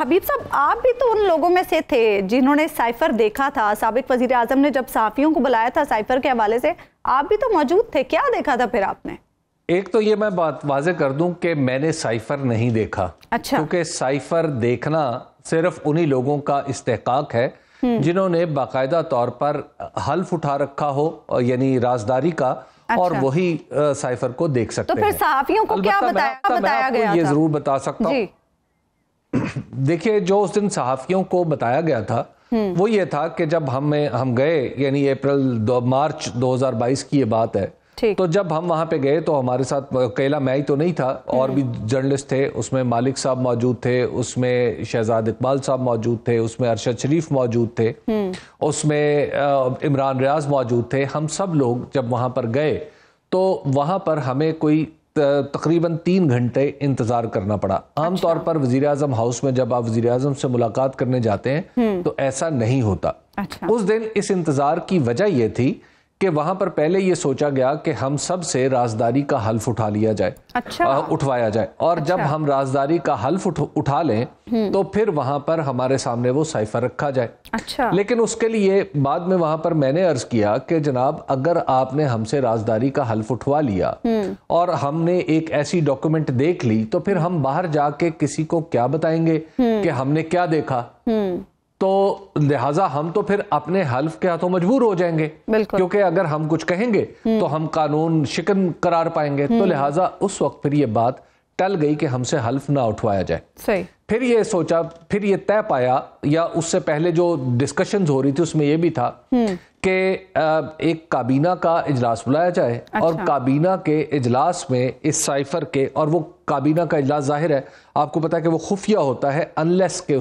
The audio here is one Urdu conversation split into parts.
حبیب صاحب آپ بھی تو ان لوگوں میں سے تھے جنہوں نے سائفر دیکھا تھا. سابق وزیر اعظم نے جب صحافیوں کو بلایا تھا سائفر کے حوالے سے آپ بھی تو موجود تھے, کیا دیکھا تھا پھر آپ نے؟ ایک تو یہ میں بات واضح کر دوں کہ میں نے سائفر نہیں دیکھا. اچھا. کیونکہ سائفر دیکھنا صرف انہی لوگوں کا استحقاق ہے جنہوں نے باقاعدہ طور پر حلف اٹھا رکھا ہو, یعنی رازداری کا, اور وہی سائفر کو دیکھ سکتے ہیں. تو پھر صحافیوں کو کیا بتایا گیا تھا؟ یہ ضرور بتا سکتا ہوں. دیکھیے جو اس دن صحافیوں کو بتایا گیا تھا وہ یہ تھا کہ جب ہم گئے, یعنی مارچ 2022 کی یہ بات ہے, تو جب ہم وہاں پہ گئے تو ہمارے ساتھ اکیلا میں ہی تو نہیں تھا, اور بھی جرنلسٹ تھے. اس میں مالک صاحب موجود تھے, اس میں شہزاد اقبال صاحب موجود تھے, اس میں ارشد شریف موجود تھے, اس میں عمران ریاض موجود تھے. ہم سب لوگ جب وہاں پر گئے تو وہاں پر ہمیں کوئی تقریباً 3 گھنٹے انتظار کرنا پڑا. عام طور پر وزیر اعظم ہاؤس میں جب آپ وزیر اعظم سے ملاقات کرنے جاتے ہیں تو ایسا نہیں ہوتا. اس دن اس انتظار کی وجہ یہ تھی کہ وہاں پر پہلے یہ سوچا گیا کہ ہم سب سے رازداری کا حلف اٹھا لیا جائے, اٹھوایا جائے, اور جب ہم رازداری کا حلف اٹھا لیں تو پھر وہاں پر ہمارے سامنے وہ سائفر رکھا جائے. لیکن اس کے لیے بعد میں وہاں پر میں نے عرض کیا کہ جناب اگر آپ نے ہم سے رازداری کا حلف اٹھوا لیا اور ہم نے ایک ایسی ڈاکومنٹ دیکھ لی تو پھر ہم باہر جا کے کسی کو کیا بتائیں گے کہ ہم نے کیا دیکھا؟ تو لہٰذا ہم تو پھر اپنے حلف کے ہاتھوں مجبور ہو جائیں گے, کیونکہ اگر ہم کچھ کہیں گے تو ہم قانون شکن قرار پائیں گے. تو لہٰذا اس وقت پھر یہ بات ٹل گئی کہ ہم سے حلف نہ اٹھوایا جائے. پھر یہ سوچا, پھر یہ طے پایا, یا اس سے پہلے جو ڈسکشنز ہو رہی تھی اس میں یہ بھی تھا کہ ایک کابینہ کا اجلاس بلایا جائے, اور کابینہ کے اجلاس میں اس سائفر کے, اور وہ کابینہ کا اجلاس ظاہر ہے آپ کو پتا ہے کہ وہ خفیہ ہوتا ہے انلیس کہ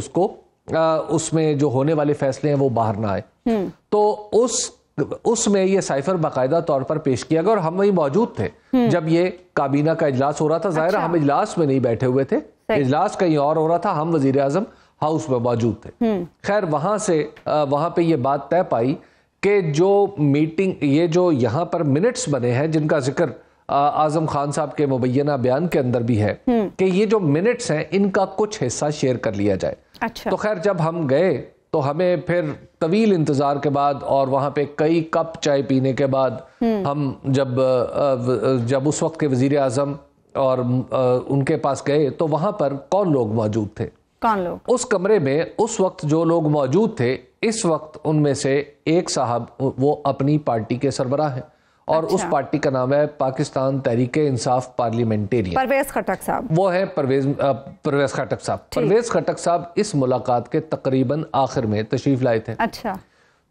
اس میں جو ہونے والے فیصلے ہیں وہ باہر نہ آئے. تو اس میں یہ سائفر باقاعدہ طور پر پیش کیا گیا, اور ہم وہی موجود تھے جب یہ کابینہ کا اجلاس ہو رہا تھا. ظاہر ہم اجلاس میں نہیں بیٹھے ہوئے تھے, اجلاس کہیں اور ہو رہا تھا, ہم وزیر اعظم ہاؤس میں موجود تھے. خیر وہاں پہ یہ بات طے پائی کہ جو میٹنگ, یہ جو یہاں پر منٹس بنے ہیں جن کا ذکر اعظم خان صاحب کے مبینہ بیان کے اندر بھی ہے, کہ یہ جو منٹس ہیں ان کا کچھ حصہ شیئر کر لیا جائے. تو خیر جب ہم گئے تو ہمیں پھر طویل انتظار کے بعد اور وہاں پہ کئی کپ چائے پینے کے بعد ہم جب اس وقت کے وزیر اعظم اور ان کے پاس گئے تو وہاں پر کون لوگ موجود تھے؟ اس کمرے میں اس وقت جو لوگ موجود تھے, اس وقت ان میں سے ایک صاحب وہ اپنی پارٹی کے سربراہ ہیں, اور اس پارٹی کا نام ہے پاکستان تحریک انصاف پارلیمنٹیرین. پرویز خٹک صاحب, وہ ہے پرویز خٹک صاحب. پرویز خٹک صاحب اس ملاقات کے تقریباً آخر میں تشریف لائے تھے.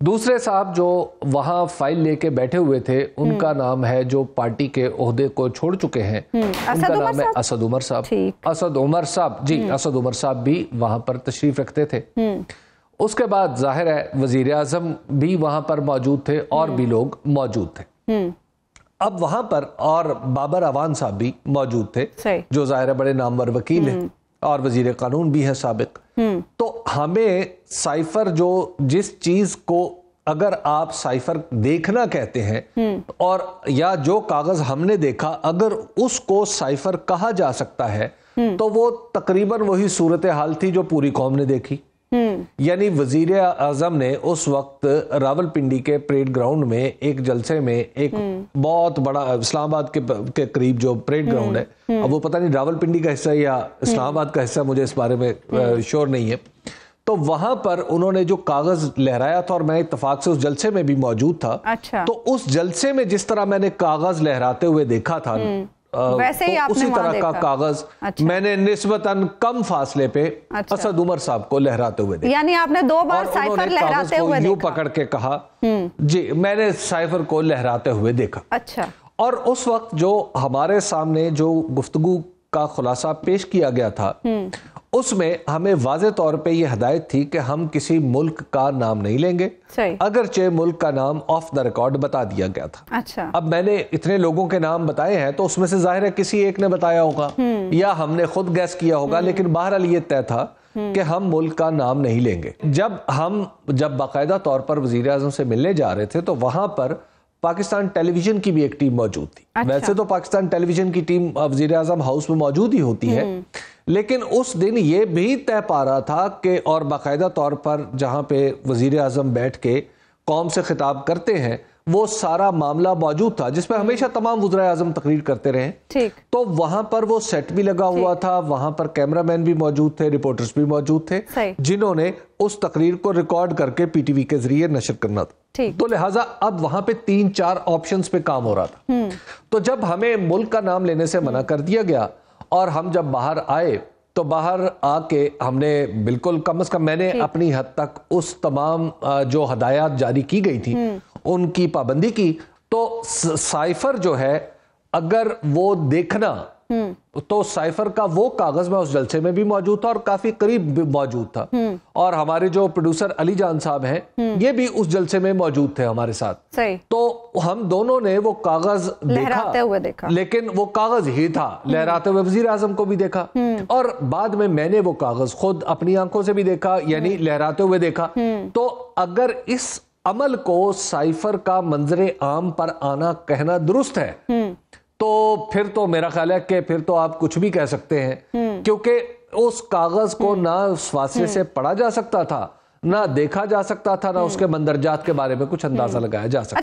دوسرے صاحب جو وہاں فائل لے کے بیٹھے ہوئے تھے ان کا نام ہے, جو پارٹی کے عہدے کو چھوڑ چکے ہیں, ان کا نام ہے اسد عمر صاحب. اسد عمر صاحب, جی اسد عمر صاحب بھی وہاں پر تشریف رکھتے تھے. اس کے بعد ظاہر ہے وزیر اعظم بھی وہاں پر موجود تھے اور بھی لوگ موجود تھے. اب وہاں پر اور بابر اعوان صاحب بھی موجود تھے, جو ظاہر بڑے نامور وکیل ہیں اور وزیر قانون بھی ہیں سابق. تو ہمیں سائفر, جو جس چیز کو اگر آپ سائفر دیکھنا کہتے ہیں, اور یا جو کاغذ ہم نے دیکھا اگر اس کو سائفر کہا جا سکتا ہے, تو وہ تقریباً وہی صورتحال تھی جو پوری قوم نے دیکھی. یعنی وزیر اعظم نے اس وقت راولپنڈی کے پریڈ گراؤنڈ میں ایک جلسے میں, ایک بہت بڑا اسلام آباد کے قریب جو پریڈ گراؤنڈ ہے, اب وہ پتہ نہیں راولپنڈی کا حصہ یا اسلام آباد کا حصہ, مجھے اس بارے میں شور نہیں ہے. تو وہاں پر انہوں نے جو کاغذ لہرایا تھا, اور میں اتفاق سے اس جلسے میں بھی موجود تھا, تو اس جلسے میں جس طرح میں نے کاغذ لہراتے ہوئے دیکھا تھا ویسے ہی آپ نے اسی طرح کا کاغذ میں نے نسبتاً کم فاصلے پہ اسد عمر صاحب کو لہراتے ہوئے دیکھا. یعنی آپ نے 2 بار سائفر لہراتے ہوئے دیکھا؟ یوں پکڑ کے کہا, جی میں نے سائفر کو لہراتے ہوئے دیکھا. اور اس وقت جو ہمارے سامنے جو گفتگو کا خلاصہ پیش کیا گیا تھا, اس میں ہمیں واضح طور پہ یہ ہدایت تھی کہ ہم کسی ملک کا نام نہیں لیں گے, اگرچہ ملک کا نام آف دا ریکارڈ بتا دیا گیا تھا. اب میں نے اتنے لوگوں کے نام بتائے ہیں تو اس میں سے ظاہر ہے کسی ایک نے بتایا ہوگا یا ہم نے خود گیس کیا ہوگا, لیکن بہرحال یہ طے تھا کہ ہم ملک کا نام نہیں لیں گے. جب باقاعدہ طور پر وزیر اعظم سے ملنے جا رہے تھے تو وہاں پر پاکستان ٹیلی ویژن کی بھی ایک ٹیم موجود تھی. ویسے تو پاکستان ٹیلی ویژن کی ٹیم وزیر اعظم ہاؤس میں موجود ہی ہوتی ہے, لیکن اس دن یہ بھی طے پا رہا تھا کہ اور باقاعدہ طور پر جہاں پہ وزیر اعظم بیٹھ کے قوم سے خطاب کرتے ہیں وہ سارا معاملہ موجود تھا جس پہ ہمیشہ تمام وزراء اعظم تقریر کرتے رہے، تو وہاں پر وہ سیٹ بھی لگا ہوا تھا، وہاں پر کیمرہ مین بھی موجود تھے، رپورٹرز بھی موجود تھے جنہوں نے اس تقریر کو ریکارڈ کر کے پی ٹی وی کے ذریعے نشر کرنا تھا، تو لہٰذا اب وہاں پہ 3-4 آپشنز پہ کام ہو رہا تھا۔ تو جب ہمیں ملک کا نام لینے سے منع کر دیا گیا اور ہم جب باہر آئے تو باہر آ کے ہم نے بالکل کم از کم میں نے اپنی حد تک اس تمام جو ہدایات جاری کی گئی تھی ان کی پابندی کی۔ تو سائفر جو ہے اگر وہ دیکھنا تو سائفر کا وہ کاغذ میں اس جلسے میں بھی موجود تھا اور کافی قریب بھی موجود تھا، اور ہمارے جو پروڈیوسر علی جان صاحب ہیں یہ بھی اس جلسے میں موجود تھے ہمارے ساتھ، تو ہم دونوں نے وہ کاغذ دیکھا، لیکن وہ کاغذ ہی تھا، لہراتے ہوئے وزیر اعظم کو بھی دیکھا، اور بعد میں نے وہ کاغذ خود اپنی آنکھوں سے بھی دیکھا، یعنی لہراتے ہوئے دیکھا۔ تو اگر اس عمل کو سائفر کا منظر عام پر آنا کہنا درست ہے تو پھر تو میرا خیال ہے کہ پھر تو آپ کچھ بھی کہہ سکتے ہیں، کیونکہ اس کاغذ کو نہ اس فاصلے سے پڑھا جا سکتا تھا، نہ دیکھا جا سکتا تھا، نہ اس کے مندرجات کے بارے میں کچھ اندازہ لگایا جا سکتا۔